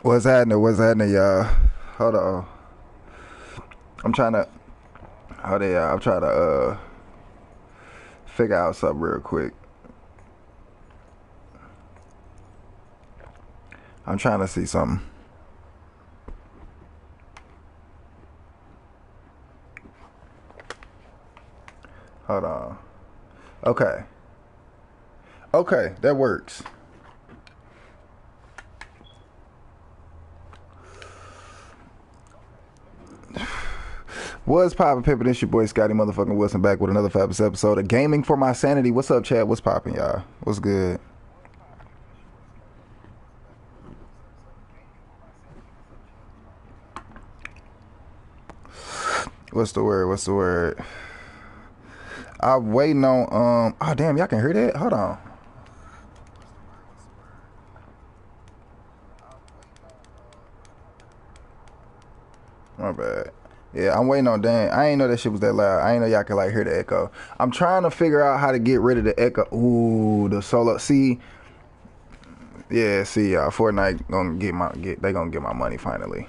What's happening? What's happening, y'all? Hold on. I'm trying to. Hold on, y'all. I'm trying to figure out something real quick. I'm trying to see something. Hold on. Okay. Okay, that works. What's poppin', pimpin'? It's your boy Scotty motherfucking Wilson back with another fabulous episode of Gaming for My Sanity. What's up, chat? What's poppin', y'all? What's good? What's the word? What's the word? I'm waiting on oh damn, y'all can hear that? Hold on. My bad. Yeah, I'm waiting on Dan. I ain't know that shit was that loud. I ain't know y'all could like hear the echo. I'm trying to figure out how to get rid of the echo. Ooh, the solo. See, yeah, see, y'all. Fortnite gonna they gonna get my money finally.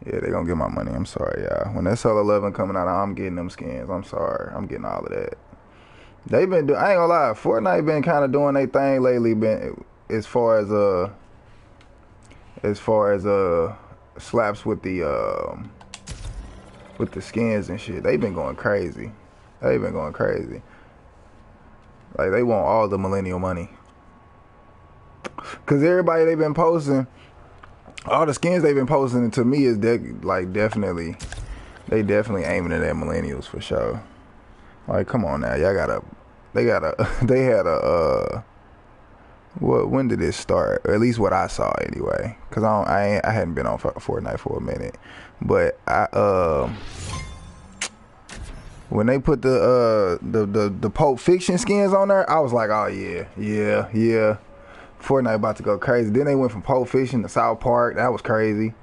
Yeah, they gonna get my money. I'm sorry, y'all. When that solo 11 coming out, I'm getting them skins. I'm sorry. I'm getting all of that. They been doing. I ain't gonna lie. Fortnite been kind of doing their thing lately. Been as far as slaps with the skins and shit. They been going crazy. They been going crazy. Like they want all the millennial money. Cause everybody they been posting, all the skins they been posting to me is definitely they definitely aiming at millennials for sure. Like come on now, y'all gotta they had a what when did it start? Or at least what I saw anyway. Cause I hadn't been on Fortnite for a minute, but when they put the Pulp Fiction skins on there, I was like, oh yeah. Fortnite about to go crazy. Then they went from Pulp Fiction to South Park. That was crazy.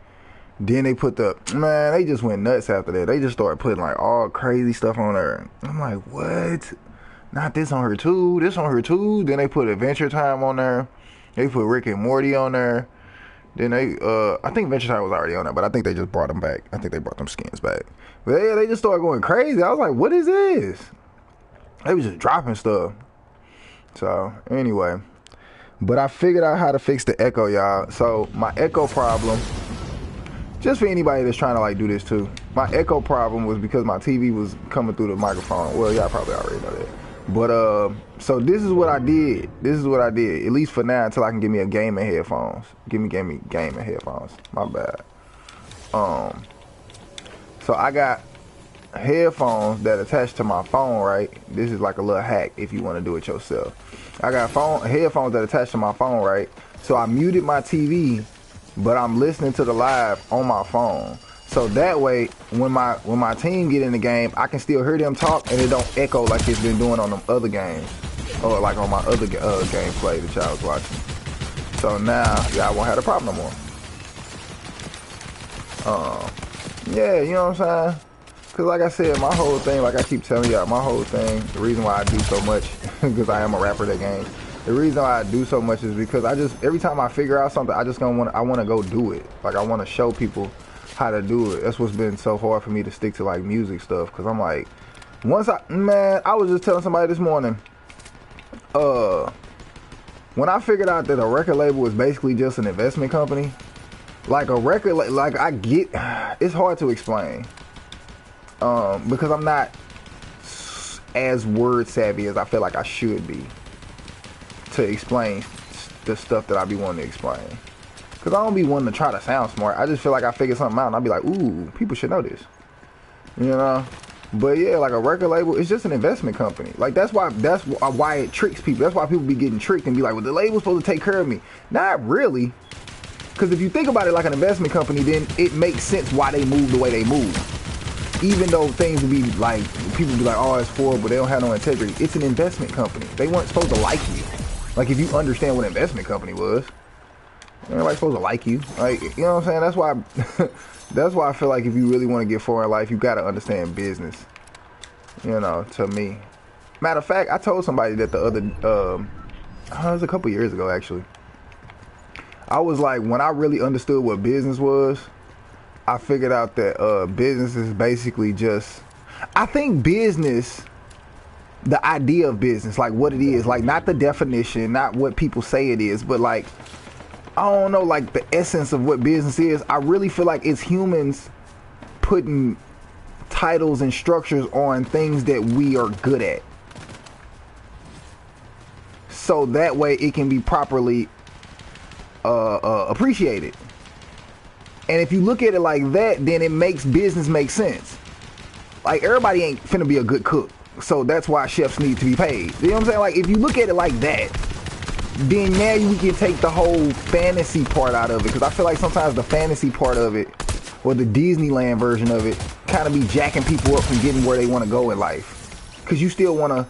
Then they put they just went nuts after that. They just started putting like all crazy stuff on there. I'm like, what? Not this on her too. This on her too. Then they put Adventure Time on there. They put Rick and Morty on there. Then I think Adventure Time was already on there, but I think they just brought them back. I think they brought them skins back. But yeah, they just started going crazy. I was like, what is this? They was just dropping stuff. So anyway, but I figured out how to fix the echo, y'all. So my echo problem, just for anybody that's trying to like do this too, my echo problem was because my TV was coming through the microphone. Well, y'all probably already know that. But so this is what I did. At least for now, until I can get me a gaming headphones. Give me gaming headphones. My bad. So I got headphones that attach to my phone, right? This is like a little hack if you want to do it yourself. I got headphones that attach to my phone, right? So I muted my TV, but I'm listening to the live on my phone. So that way, when my team get in the game, I can still hear them talk and it don't echo like it's been doing on them other games, or like on my other gameplay that y'all was watching. So now y'all won't have the problem no more. Yeah, you know what I'm saying? Cause like I said, my whole thing, like I keep telling y'all, my whole thing, the reason why I do so much, because I am a rapper that game. The reason why I do so much is because every time I figure out something, I want to go do it. Like I want to show people how to do it. That's what's been so hard for me to stick to like music stuff. Cause I'm like, I was just telling somebody this morning, when I figured out that a record label is basically just an investment company, like a record, like I get, it's hard to explain. Because I'm not as word savvy as I feel like I should be to explain the stuff that I be wanting to explain. Because I don't be wanting to try to sound smart. I just feel like I figured something out and I'll be like, ooh, people should know this. You know? But yeah, like a record label, it's just an investment company. Like that's why it tricks people. That's why people be getting tricked and be like, well, the label's supposed to take care of me. Not really. Because if you think about it like an investment company, then it makes sense why they move the way they move. Even though things would be like, people would be like, oh, it's horrible, but they don't have no integrity. It's an investment company. They weren't supposed to like you. Like, if you understand what an investment company was, everybody's supposed to like you. Like, you know what I'm saying? That's why I feel like if you really want to get far in life, you got to understand business. You know, to me. Matter of fact, I told somebody that the other, it was a couple years ago, actually. I was like, when I really understood what business was, I figured out that business is basically just, I think business, the idea of business, like what it is, like not the definition, not what people say it is, but like, I don't know, like the essence of what business is. I really feel like it's humans putting titles and structures on things that we are good at, so that way it can be properly appreciated. And if you look at it like that, then it makes business make sense. Like everybody ain't finna be a good cook, so that's why chefs need to be paid. You know what I'm saying? Like if you look at it like that, then now we can take the whole fantasy part out of it, because I feel like sometimes the fantasy part of it, or the Disneyland version of it, kind of be jacking people up from getting where they want to go in life, because you still want to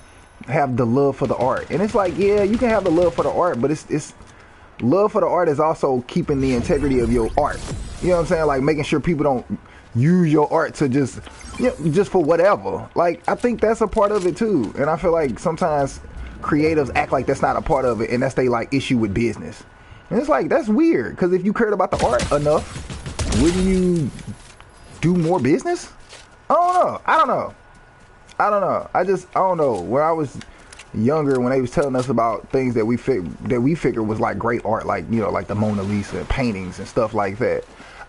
have the love for the art. And it's like, yeah, you can have the love for the art, but it's love for the art is also keeping the integrity of your art. You know what I'm saying? Like making sure people don't use your art to just, you know, just for whatever. Like I think that's a part of it too. And I feel like sometimes creatives act like that's not a part of it, and that's they like issue with business. And it's like, that's weird, because if you cared about the art enough, wouldn't you do more business? I don't know. I don't know. When I was younger, when they was telling us about things that we figured was like great art, like, you know, like the Mona Lisa and paintings and stuff like that,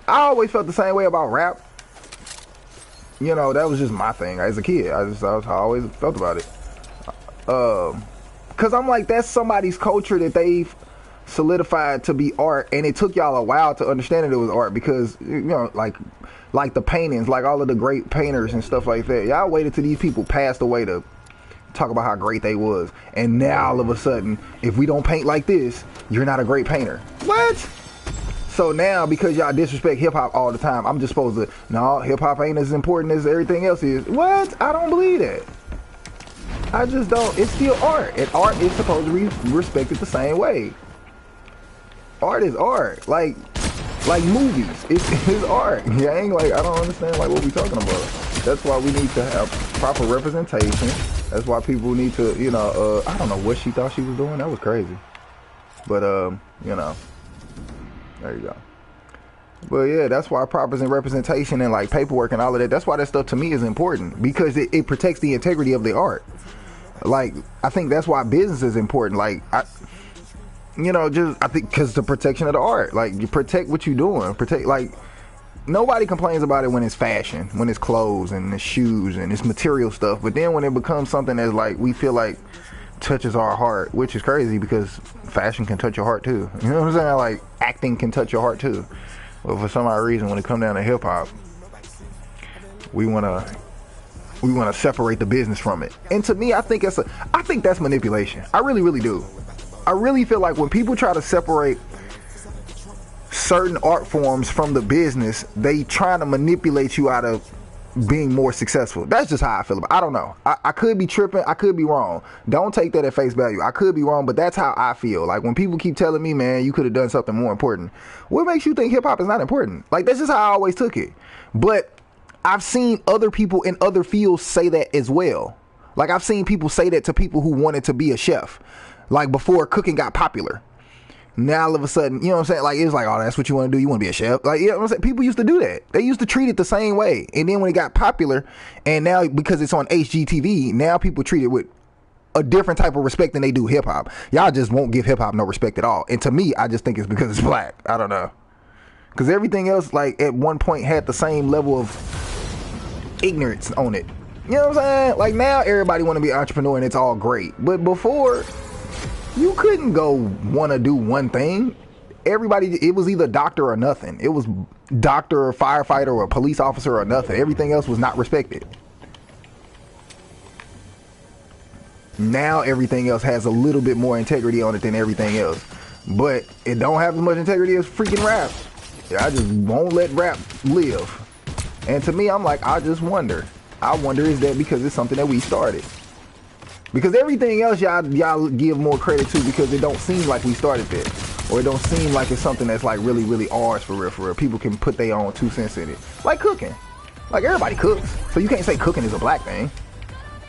I always felt the same way about rap. You know, that was just my thing as a kid. I always felt about it. Cause I'm like, that's somebody's culture that they've solidified to be art, and it took y'all a while to understand that it was art, because, you know, like the paintings, like all of the great painters and stuff like that, y'all waited till these people passed away to talk about how great they was. And now all of a sudden, if we don't paint like this, you're not a great painter. What? So now, because y'all disrespect hip-hop all the time, I'm just supposed to, no, hip-hop ain't as important as everything else is. What? I don't believe that. I just don't. It's still art, and art is supposed to be respected the same way. Art is art, like movies. It's art. Yeah, I ain't like, I don't understand like what we talking about. That's why we need to have proper representation. That's why people need to, you know, I don't know what she thought she was doing. That was crazy. But you know, there you go. But yeah, that's why proper representation and like paperwork and all of that, that's why that stuff to me is important, because it protects the integrity of the art. Like, I think that's why business is important. Like, I think because the protection of the art, like, you protect what you're doing. Protect, like, nobody complains about it when it's fashion, when it's clothes and it's shoes and it's material stuff. But then when it becomes something that's like, we feel like touches our heart, which is crazy, because fashion can touch your heart too. You know what I'm saying? Like, acting can touch your heart too. But for some odd reason, when it comes down to hip hop, we wanna separate the business from it. And to me, I think that's manipulation. I really, really do. I really feel like when people try to separate certain art forms from the business, they trying to manipulate you out of being more successful. That's just how I feel about it. I don't know. I could be tripping. I could be wrong. Don't take that at face value. I could be wrong, but that's how I feel. Like, when people keep telling me, man, you could have done something more important. What makes you think hip hop is not important? Like, that's just how I always took it. But I've seen other people in other fields say that as well. Like, I've seen people say that to people who wanted to be a chef, like before cooking got popular. Now all of a sudden, you know what I'm saying? Like, it's like, oh, that's what you want to do? You want to be a chef? Like, you know what I'm saying? People used to do that. They used to treat it the same way. And then when it got popular, and now because it's on HGTV, now people treat it with a different type of respect than they do hip hop. Y'all just won't give hip hop no respect at all. And to me, I just think it's because it's black. I don't know. Because everything else, like, at one point had the same level of ignorance on it. You know what I'm saying? Like, now everybody want to be an entrepreneur and it's all great. But before, you couldn't go want to do one thing. Everybody, it was either doctor or nothing. It was doctor or firefighter or police officer or nothing. Everything else was not respected. Now everything else has a little bit more integrity on it than everything else. But it don't have as much integrity as freaking rap. I just won't let rap live. And to me, I'm like, I just wonder. I wonder, is that because it's something that we started? Because everything else y'all give more credit to because it don't seem like we started that. Or it don't seem like it's something that's like really, really ours for real, for real. People can put their own 2 cents in it. Like cooking. Like, everybody cooks. So you can't say cooking is a black thing.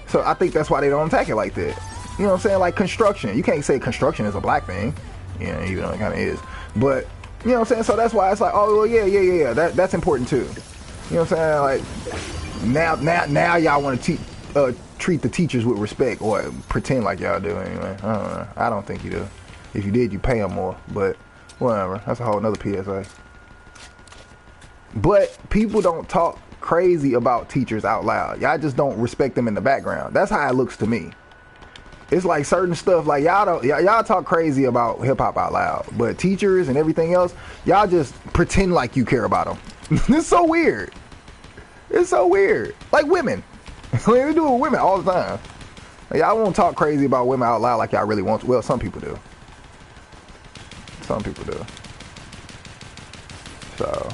So I think that's why they don't attack it like that. You know what I'm saying? Like construction. You can't say construction is a black thing. Yeah, even though it kind of is. But You know what I'm saying? So that's why it's like, oh well, yeah. That's important too. You know what I'm saying? Like now y'all want to treat the teachers with respect, or pretend like y'all do anyway. I don't know. I don't think you do. If you did, you pay them more. But whatever. That's a whole nother PSA. But people don't talk crazy about teachers out loud. Y'all just don't respect them in the background. That's how it looks to me. It's like certain stuff, like y'all talk crazy about hip hop out loud, but teachers and everything else, y'all just pretend like you care about them. It's so weird. It's so weird. Like women, we do it with women all the time. Like, y'all won't talk crazy about women out loud like y'all really want to. Well, some people do. Some people do. So,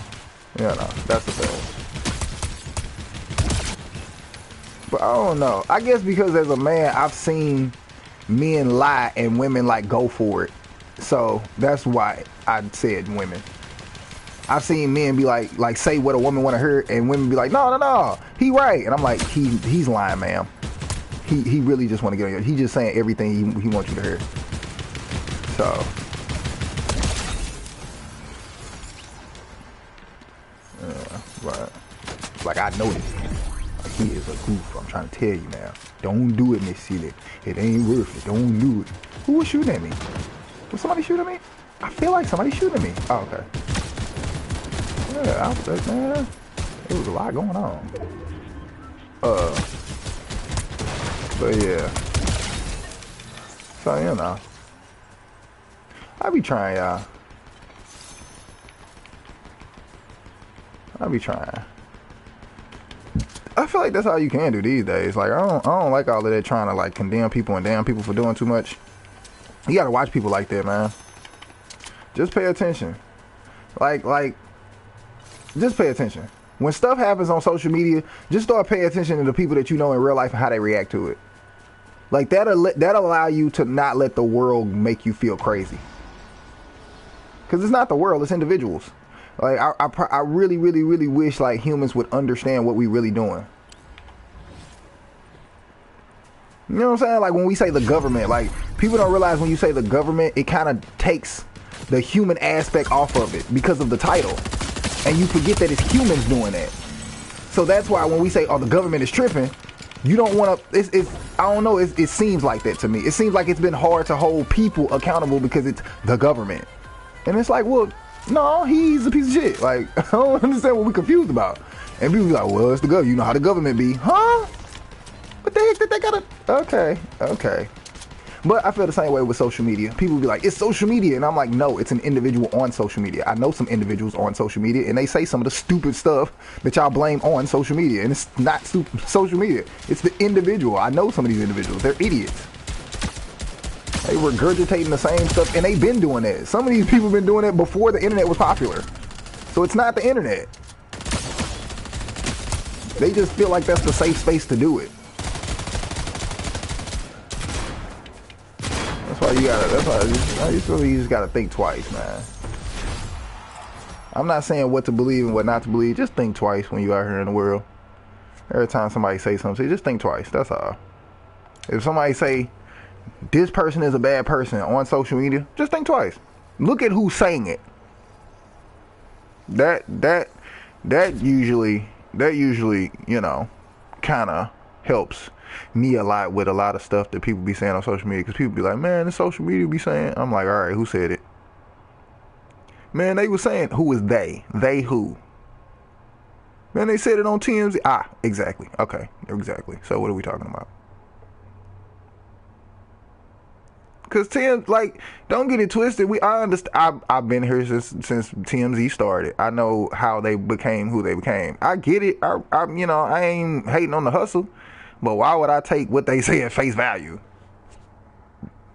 you know, that's the thing. But I don't know. I guess because as a man, I've seen men lie and women like go for it. So that's why I said women. I've seen men be like say what a woman want to hear, and women be like, no, he right. And I'm like, he's lying, ma'am. He really just want to get on you. He just saying everything he wants you to hear. So. But like I noticed. He is a goof. I'm trying to tell you now. Don't do it, Miss Celia. It ain't worth it. Don't do it. Who was shooting at me? Was somebody shooting at me? I feel like somebody shooting at me. Oh, okay. Yeah, I was like, man, there was a lot going on. But yeah. So, you know. I be trying, y'all. I be trying. I feel like that's all you can do these days. Like I don't like all of that trying to like condemn people and damn people for doing too much. You gotta watch people like that, man. Just pay attention. Like just pay attention. When stuff happens on social media, just start paying attention to the people that you know in real life and how they react to it. Like that'll allow you to not let the world make you feel crazy. Cause it's not the world, it's individuals. Like I really wish like humans would understand what we really doing. You know what I'm saying? Like when we say the government, like people don't realize when you say the government, it kind of takes the human aspect off of it because of the title, and you forget that it's humans doing that. So that's why when we say, "Oh, the government is tripping," you don't want to. It's I don't know. It seems like that to me. It seems like it's been hard to hold people accountable because it's the government, and it's like, well. No, he's a piece of shit. Like, I don't understand what we're confused about. And people be like, well, it's the government. You know how the government be. Huh? What the heck did they gotta... Okay. But I feel the same way with social media. People be like, it's social media. And I'm like, no, it's an individual on social media. I know some individuals on social media, and they say some of the stupid stuff that y'all blame on social media. And it's not social media. It's the individual. I know some of these individuals. They're idiots. They regurgitating the same stuff, and they've been doing that. Some of these people have been doing it before the internet was popular. So it's not the internet. They just feel like that's the safe space to do it. That's why you just gotta think twice, man. I'm not saying what to believe and what not to believe. Just think twice when you're out here in the world. Every time somebody say something, just think twice. That's all. If somebody say, this person is a bad person on social media, just think twice. Look at who's saying it. That usually, you know, kind of helps me a lot with a lot of stuff that people be saying on social media. Because people be like, man, the social media be saying. I'm like, all right, who said it? Man, they were saying, who is they? They who? Man, they said it on TMZ. Ah, exactly. Okay, exactly. So what are we talking about? Cause like, don't get it twisted. I understand. I've been here since TMZ started. I know how they became who they became. I get it. I ain't hating on the hustle, but why would I take what they say at face value?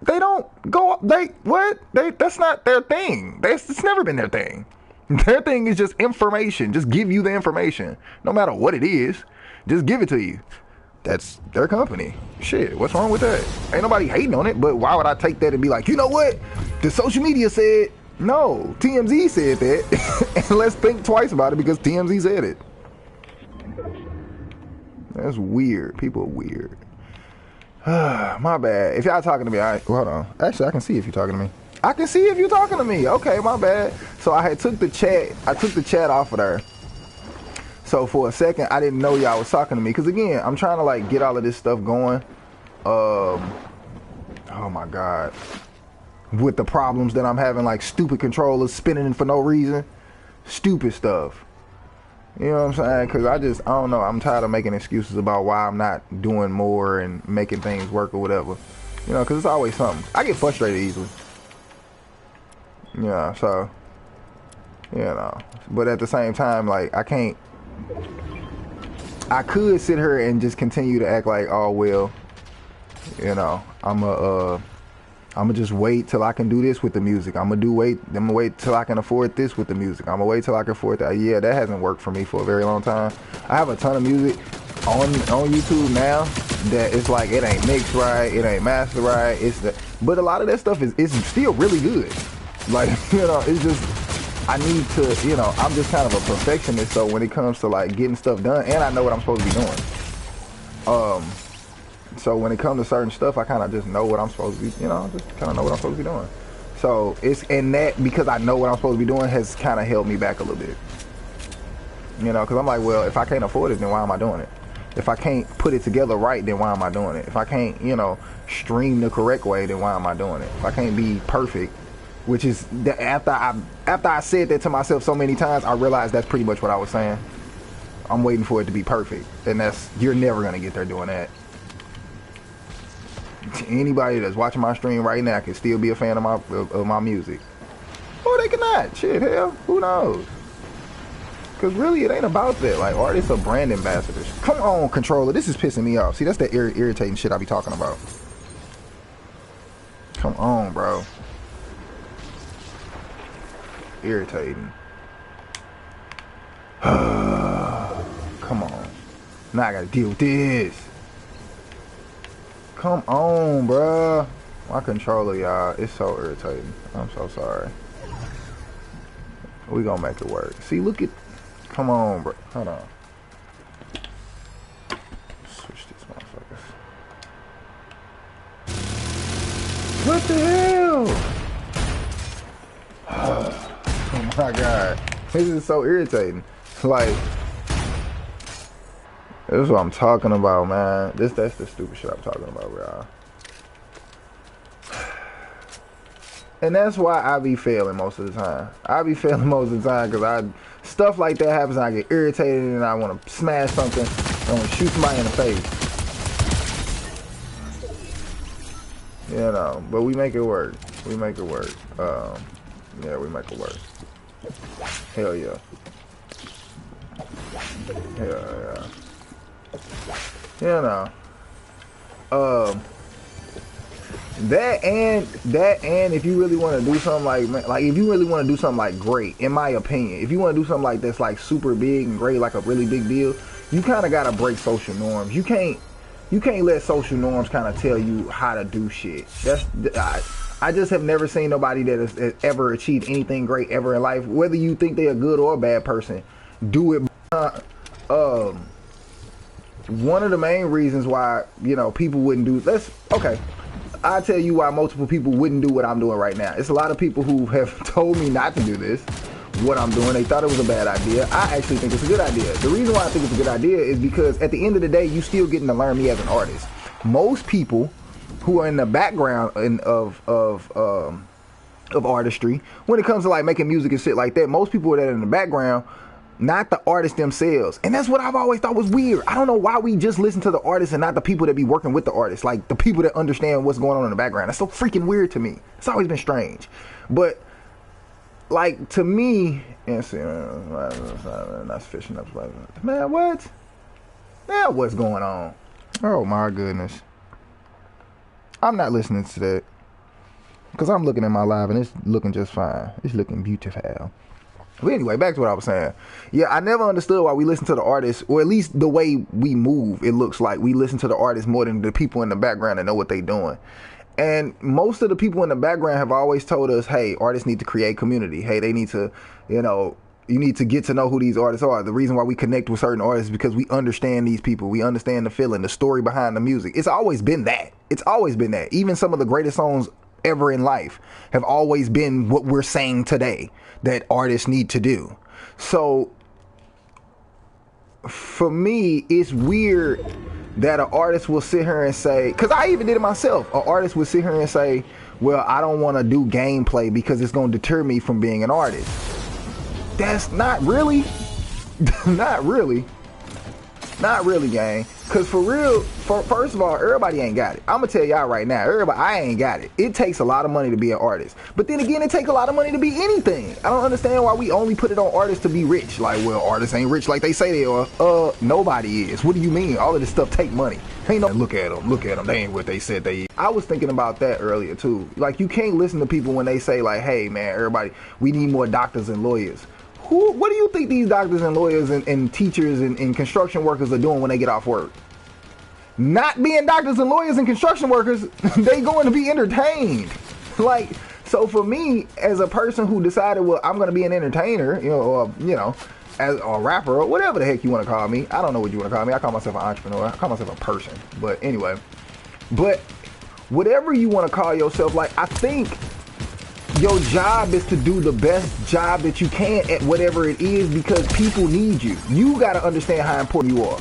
They don't go. That's not their thing. It's never been their thing. Their thing is just information. Just give you the information, no matter what it is. Just give it to you. That's their company. Shit, what's wrong with that? Ain't nobody hating on it, but why would I take that and be like, you know what? The social media said, no, TMZ said that. And let's think twice about it because TMZ said it. That's weird. People are weird. My bad. If y'all talking to me, hold on. Actually, I can see if you're talking to me. I can see if you're talking to me. Okay, my bad. So I took the chat off of there. So for a second, I didn't know y'all was talking to me. Because again, I'm trying to like get all of this stuff going. Oh my God. With the problems that I'm having, like stupid controllers spinning for no reason. Stupid stuff. You know what I'm saying? Because I don't know. I'm tired of making excuses about why I'm not doing more and making things work or whatever. You know, because it's always something. I get frustrated easily. Yeah, so, you know. But at the same time, like, I could sit here and just continue to act like, oh, well, you know, I'm gonna just wait till I can do this with the music. I'm gonna wait till I can afford this with the music. I'm gonna wait till I can afford that. Yeah, that hasn't worked for me for a very long time. I have a ton of music on YouTube now that it's like it ain't mixed right, it ain't mastered right. But a lot of that stuff is still really good. Like, you know, it's just I need to, you know, I'm just kind of a perfectionist. So when it comes to like getting stuff done, and I know what I'm supposed to be doing. So when it comes to certain stuff, I kind of just know what I'm supposed to be, you know, just kind of know what I'm supposed to be doing. So and that, because I know what I'm supposed to be doing, has kind of held me back a little bit. You know, because I'm like, well, if I can't afford it, then why am I doing it? If I can't put it together right, then why am I doing it? If I can't, you know, stream the correct way, then why am I doing it? If I can't be perfect, which is, after I said that to myself so many times, I realized that's pretty much what I was saying. I'm waiting for it to be perfect. And you're never going to get there doing that. Anybody that's watching my stream right now can still be a fan of my music. Or they cannot. Shit, hell, who knows? Because really, it ain't about that. Like, artists are brand ambassadors. Come on, controller. This is pissing me off. See, that's that irritating shit I be talking about. Come on, bro. Irritating. Come on. Now I gotta deal with this. Come on, bruh. My controller, y'all, it's so irritating. I'm so sorry. We gonna make it work. See, look at... Come on, bro. Hold on. Switch this motherfuckers. What the hell? Oh my God. This is so irritating. Like... This is what I'm talking about, man. That's the stupid shit I'm talking about, y'all. And that's why I be failing most of the time. I be failing most of the time because stuff like that happens and I get irritated and I want to smash something. I want to shoot somebody in the face. You know, but we make it work. We make it work. Yeah, we make it work. Hell yeah. Yeah. You know, that and if you really want to do something like if you really want to do something like great, in my opinion, if you want to do something like that's like super big and great, like a really big deal, you kind of gotta break social norms. You can't let social norms kind of tell you how to do shit. I just have never seen nobody that has ever achieved anything great ever in life, whether you think they're a good or a bad person, do it. One of the main reasons why, you know, people wouldn't do I'll tell you why multiple people wouldn't do what I'm doing right now. It's a lot of people who have told me not to do this, what I'm doing. They thought it was a bad idea. I actually think it's a good idea. The reason why I think it's a good idea is because at the end of the day, you still getting to learn me as an artist. Most people who are in the background of artistry, when it comes to like making music and shit like that, most people that are in the background, not the artists themselves. And that's what I've always thought was weird. I don't know why we just listen to the artists and not the people that be working with the artists, like the people that understand what's going on in the background. That's so freaking weird to me. It's always been strange. But like, to me, and see, that's fishing up. Man, what? Man, what's going on? Oh my goodness. I'm not listening to that because I'm looking at my live and it's looking just fine. It's looking beautiful. But anyway, back to what I was saying. Yeah, I never understood why we listen to the artists, or at least the way we move, it looks like we listen to the artists more than the people in the background that know what they're doing. And most of the people in the background have always told us, hey, artists need to create community. Hey, they need to, you know, you need to get to know who these artists are. The reason why we connect with certain artists is because we understand these people. We understand the feeling, the story behind the music. It's always been that. It's always been that. Even some of the greatest songs ever in life have always been what we're saying today that artists need to do. So for me, it's weird that an artist will sit here and say, because I even did it myself, an artist would sit here and say, well, I don't want to do gameplay because it's going to deter me from being an artist. That's not really, not really, gang. Because for real, first of all, everybody ain't got it. I'm going to tell y'all right now, I ain't got it. It takes a lot of money to be an artist. But then again, it takes a lot of money to be anything. I don't understand why we only put it on artists to be rich. Like, well, artists ain't rich like they say they are. Nobody is. What do you mean? All of this stuff take money. Ain't no, look at them. They ain't what they said they is. I was thinking about that earlier too. Like, you can't listen to people when they say like, hey man, everybody, we need more doctors and lawyers. What do you think these doctors and lawyers and teachers and construction workers are doing when they get off work? Not being doctors and lawyers and construction workers, they going to be entertained. Like, so for me, as a person who decided, well, I'm going to be an entertainer, or, as a rapper or whatever the heck you want to call me. I don't know what you want to call me. I call myself an entrepreneur. I call myself a person. But anyway, but whatever you want to call yourself, like, I think your job is to do the best job that you can at whatever it is, because people need you. You got to understand how important you are.